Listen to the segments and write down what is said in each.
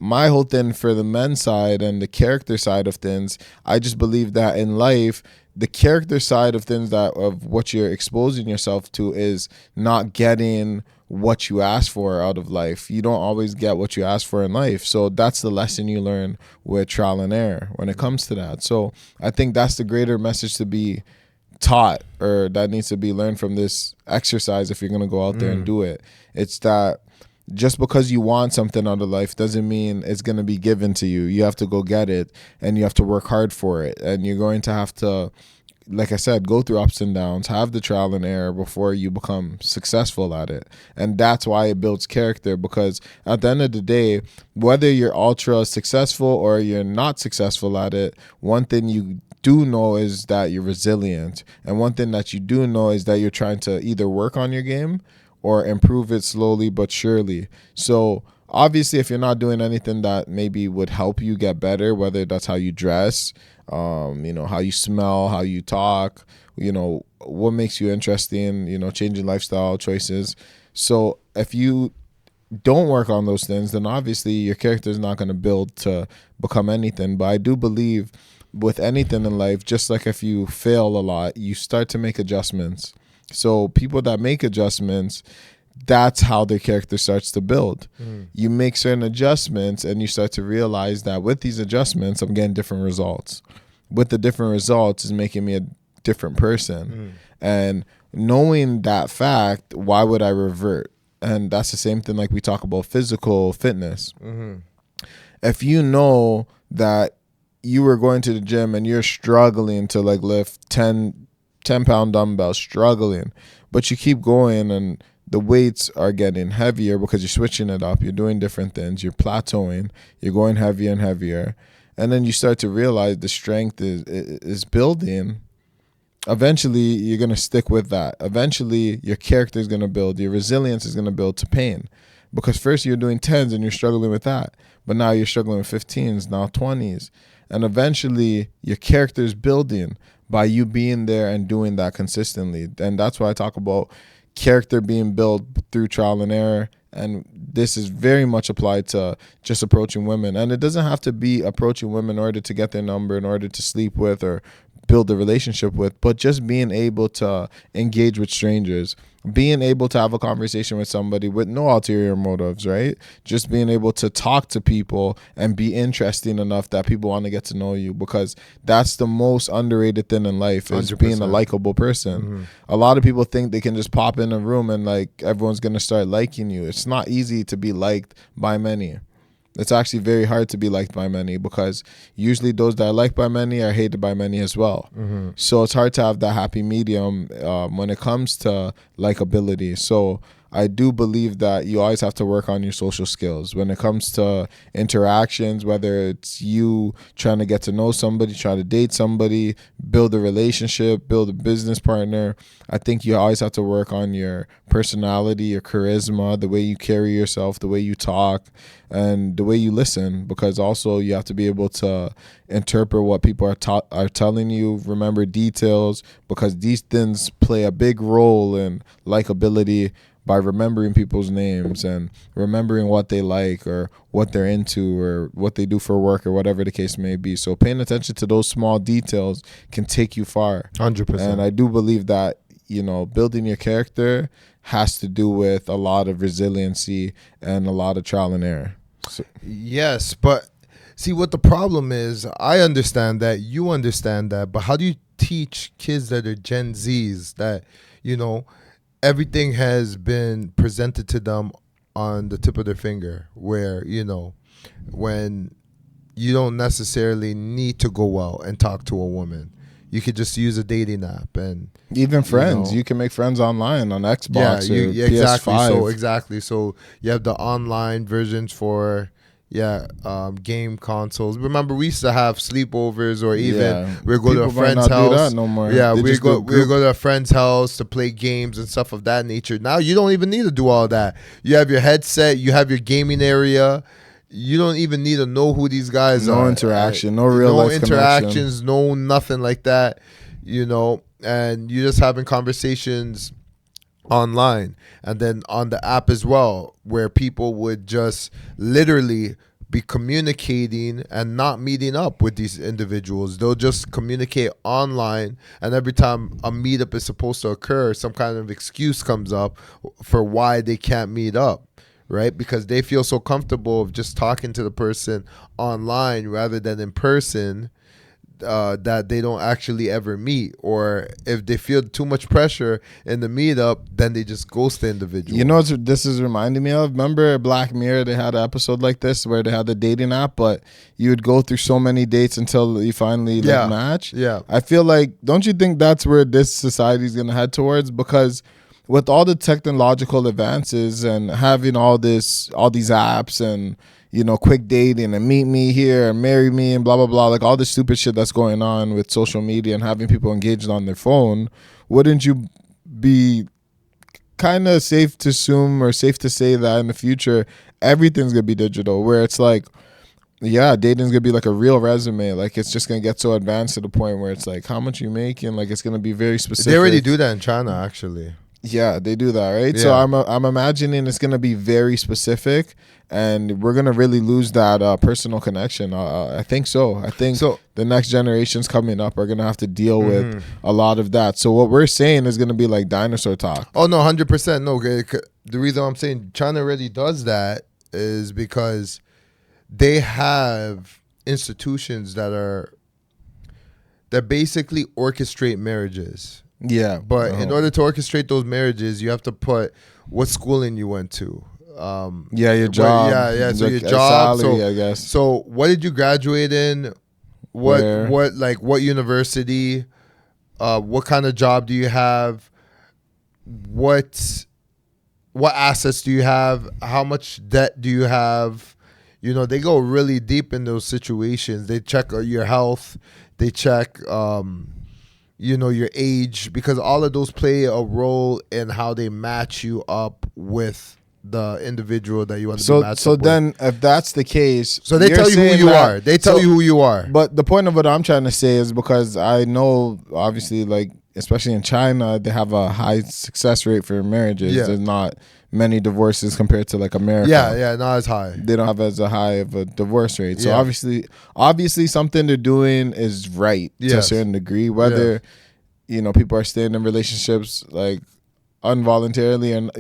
my whole thing for the men's side and the character side of things, I just believe that in life, the character side of things, that of what you're exposing yourself to, is not getting what you ask for out of life. You don't always get what you ask for in life. So that's the lesson you learn with trial and error when it comes to that. So I think that's the greater message to be taught, or that needs to be learned from this exercise if you're going to go out there and do it. It's that just because you want something out of life doesn't mean it's going to be given to you. You have to go get it, and you have to work hard for it. And you're going to have to, like I said, go through ups and downs, have the trial and error before you become successful at it. And that's why it builds character, because at the end of the day, whether you're ultra successful or you're not successful at it, one thing you do know is that you're resilient. And one thing that you do know is that you're trying to either work on your game or improve it slowly but surely. So obviously, if you're not doing anything that maybe would help you get better, whether that's how you dress, how you smell, how you talk, what makes you interesting, changing lifestyle choices. So if you don't work on those things, then obviously your character is not going to build to become anything. But I do believe with anything in life, just like if you fail a lot, you start to make adjustments. So people that make adjustments, that's how their character starts to build. You make certain adjustments and you start to realize that with these adjustments, I'm getting different results. With the different results is making me a different person. And knowing that fact, why would I revert? And that's the same thing like we talk about physical fitness. If you know that you were going to the gym and you're struggling to like lift 10-pound dumbbells, struggling, but you keep going and the weights are getting heavier because you're switching it up, you're doing different things, you're plateauing, you're going heavier and heavier, and then you start to realize the strength is building. Eventually you're going to stick with that. Eventually your character is going to build, your resilience is going to build to pain, because first you're doing 10s and you're struggling with that, but now you're struggling with 15s, now 20s, and eventually your character is building by you being there and doing that consistently. And that's why I talk about character being built through trial and error. And this is very much applied to just approaching women. And it doesn't have to be approaching women in order to get their number, in order to sleep with or build a relationship with, but just being able to engage with strangers, being able to have a conversation with somebody with no ulterior motives, right? Just being able to talk to people and be interesting enough that people want to get to know you, because that's the most underrated thing in life, is 100%. Being a likable person. A lot of people think they can just pop in a room and like everyone's going to start liking you. It's not easy to be liked by many. It's actually very hard to be liked by many, because usually those that are liked by many are hated by many as well. So it's hard to have that happy medium when it comes to likability. So I do believe that you always have to work on your social skills when it comes to interactions, whether it's you trying to get to know somebody, try to date somebody, build a relationship, build a business partner. I think you always have to work on your personality, your charisma, the way you carry yourself, the way you talk, and the way you listen, because also you have to be able to interpret what people are telling you, remember details, because these things play a big role in likability, by remembering people's names and remembering what they like or what they're into or what they do for work or whatever the case may be. So paying attention to those small details can take you far. 100%. And I do believe that, building your character has to do with a lot of resiliency and a lot of trial and error. So. Yes, but see what the problem is, I understand that, you understand that, but how do you teach kids that are Gen Zs that, everything has been presented to them on the tip of their finger, where, when you don't necessarily need to go out and talk to a woman. You could just use a dating app, and even friends. You can make friends online on Xbox or PS5. Exactly. So you have the online versions for game consoles. Remember, we used to have sleepovers, or even we'd go to a friend's house. Do that no more. Yeah, we go to a friend's house to play games and stuff of that nature. Now you don't even need to do all that. You have your headset, you have your gaming area. You don't even need to know who these guys are. No interaction, no real life interactions, no nothing like that. And you're just having conversations online, and then on the app as well, where people would just literally be communicating and not meeting up with these individuals. They'll just communicate online, and every time a meetup is supposed to occur, some kind of excuse comes up for why they can't meet up, right? Because they feel so comfortable of just talking to the person online rather than in person, that they don't actually ever meet. Or if they feel too much pressure in the meetup, then they just ghost the individual. You know what this is reminding me of? Remember Black Mirror? They had an episode like this where they had the dating app, but you would go through so many dates until you finally match. Yeah. I feel like, don't you think that's where this society is going to head towards? Because with all the technological advances and having all these apps and, you know, quick dating and meet me here and marry me and blah, blah, blah, like all this stupid shit that's going on with social media and having people engaged on their phone, wouldn't you be kind of safe to assume or safe to say that in the future, everything's going to be digital, where it's like, yeah, dating's going to be like a real resume. Like, it's just going to get so advanced to the point where it's like, how much you making? Like, it's going to be very specific. They already do that in China, actually. Yeah, they do that, right? Yeah. So I'm imagining it's going to be very specific, and we're going to really lose that personal connection. I think so. I think the next generations coming up are going to have to deal with a lot of that. So what we're saying is going to be like dinosaur talk. Oh, no, 100%. No, the reason I'm saying China already does that is because they have institutions that basically orchestrate marriages. Yeah. But in order to orchestrate those marriages, you have to put what schooling you went to. Your job. So your job. Salary, I guess. So what did you graduate in? What university? What kind of job do you have? What assets do you have? How much debt do you have? You know, they go really deep in those situations. They check your health. They check your age, because all of those play a role in how they match you up with the individual that you want to be matched up with. So then, if that's the case, so they tell you who you are. They tell you who you are. But the point of what I'm trying to say is, because I know, obviously, like, especially in China, they have a high success rate for marriages. Yeah. There's not many divorces compared to like America. Yeah, not as high. They don't have as a high of a divorce rate. So Yeah. obviously something they're doing is right to a Yes. certain degree. Whether, people are staying in relationships like involuntarily and,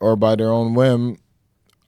or by their own whim,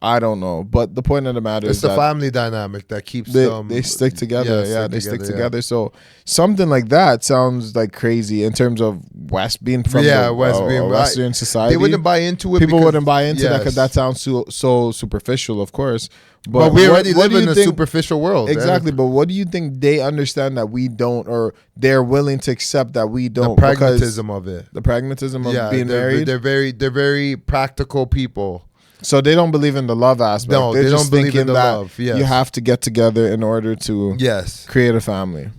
I don't know. But the point of the matter is It's the family dynamic that keeps them. They stick together. They stick together. Yeah. So something like that sounds like crazy in terms of West being from Western society. They wouldn't buy into it. People wouldn't buy into that because that sounds so superficial, of course. But we already live in a superficial world. Exactly. But what do you think they understand that we don't, or they're willing to accept that we don't? The pragmatism of it. The pragmatism of being married. They're very practical people. So they don't believe in the love aspect. No, They're they just don't believe in thinking the that love. Yes. you have to get together in order to create a family.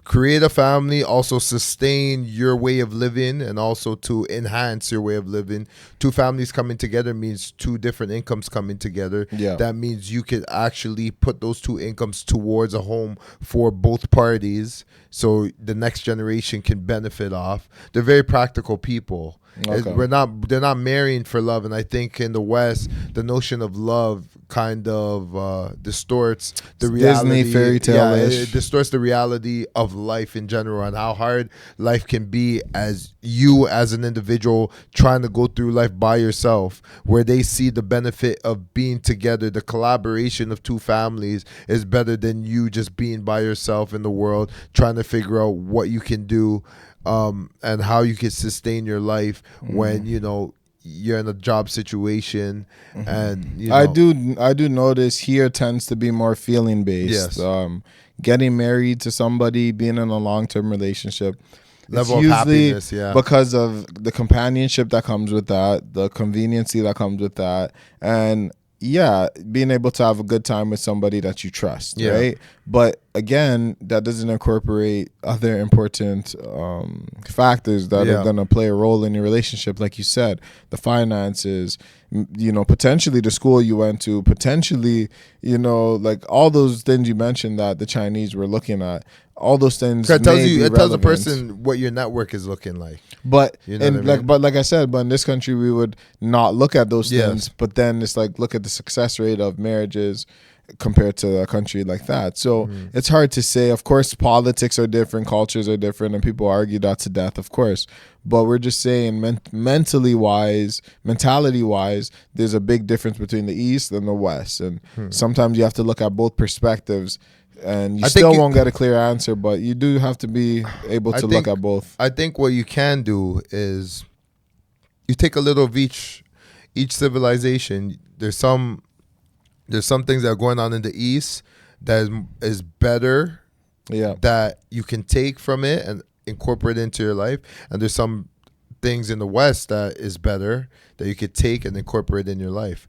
Create a family, also sustain your way of living, and also to enhance your way of living. Two families coming together means two different incomes coming together. Yeah. That means you could actually put those two incomes towards a home for both parties, so the next generation can benefit off. They're very practical people. Okay. They're not marrying for love, and I think in the West, the notion of love kind of distorts the reality. Disney fairy tale-ish. It distorts the reality of life in general and how hard life can be as you as an individual trying to go through life by yourself, where they see the benefit of being together. The collaboration of two families is better than you just being by yourself in the world trying to figure out what you can do and how you can sustain your life when you're in a job situation. And I do notice here tends to be more feeling based. Yes. Getting married to somebody, being in a long-term relationship, level it's of usually happiness, because of the companionship that comes with that, the conveniency that comes with that, and being able to have a good time with somebody that you trust, right? But again, that doesn't incorporate other important factors that are going to play a role in your relationship. Like you said, the finances, potentially the school you went to, potentially, like all those things you mentioned that the Chinese were looking at. All those things. It tells a person what your network is looking like. But like I said, but in this country we would not look at those things. But then it's like, look at the success rate of marriages compared to a country like that. So it's hard to say. Of course, politics are different, cultures are different, and people argue that to death, of course. But we're just saying mentality wise, there's a big difference between the East and the West. And sometimes you have to look at both perspectives, and you still won't get a clear answer, but you do have to be able to look at both. I think what you can do is you take a little of each civilization. There's some things that are going on in the East that is better, that you can take from it and incorporate into your life. And there's some things in the West that is better that you could take and incorporate in your life.